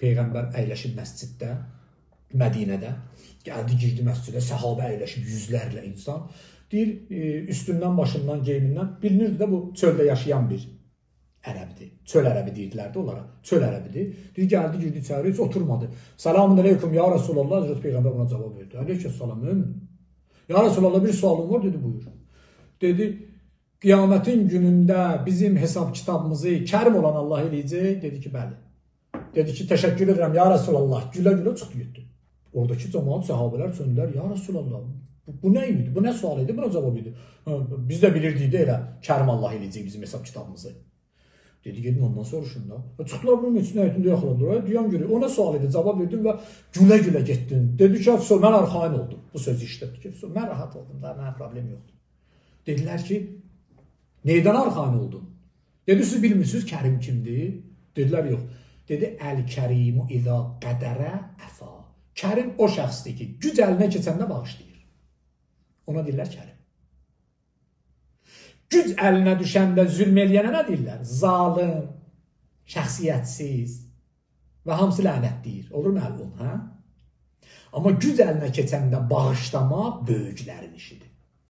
Peyğəmbər əyləşib məsciddə, Mədinədə, gəldi, girdi məscidə, səhabə əyləşib yüzlərlə insan. Deyir, üstündən, başından, geyimindən bilinirdi də bu çöldə yaşayan bir ərəbdir. Çöl ərəbi deyirdilər də onlara. Çöl ərəbidir. Deyir, gəldi, girdi içəri, heç oturmadı. Selamun aleyküm, ya Resulallah, Hazreti Peyğəmbər buna cavab verdi. Aleykümselam, mümin. Ya Resulallah, bir sualım var, dedi, buyur. Dedi, qiyamətin günündə bizim hesab kitabımızı kərim olan Allah eləyəcək. Dedi ki, bəli. Dedi ki, təşəkkür edirəm, ya Resulallah, gülə-gülə çıxdı, getdi. Oradakı cəmaat, səhabələr söndülər, ya Resulallah, bu nə idi, bu nə sual idi, buna cavab idi. Biz də bilirdik də elə, kərim Allah eləyəcək bizim hesab kitabımızı. Dedi, gedin ondan soruşun da. Çıxdılar bunun üçün həyətində yaxaladılar, duyan görür, o nə sual idi, cavab verdim və gülə-gülə getdin. Dedi ki, mən arxain oldum, bu sözü işlədi ki, mən rahat oldum, da mənə problem yoxdur. Dedilər ki, neydən arxain oldun? Dedi, siz bilmirsiniz, kərim kimdir? Dedilər, yox. Dedi, əl-kərimu izə qədərə əfa. Kərim o şəxsdir ki, güc əlinə keçəndə bağışlayır. Ona deyirlər kərim. Güc əlinə düşəndə zülm eləyənə nə deyirlər? Zalim, şəxsiyyətsiz və hamısı lənət deyir. Olur məlum, hə? Amma güc əlinə keçəndə bağışlama böyüklərin işidir.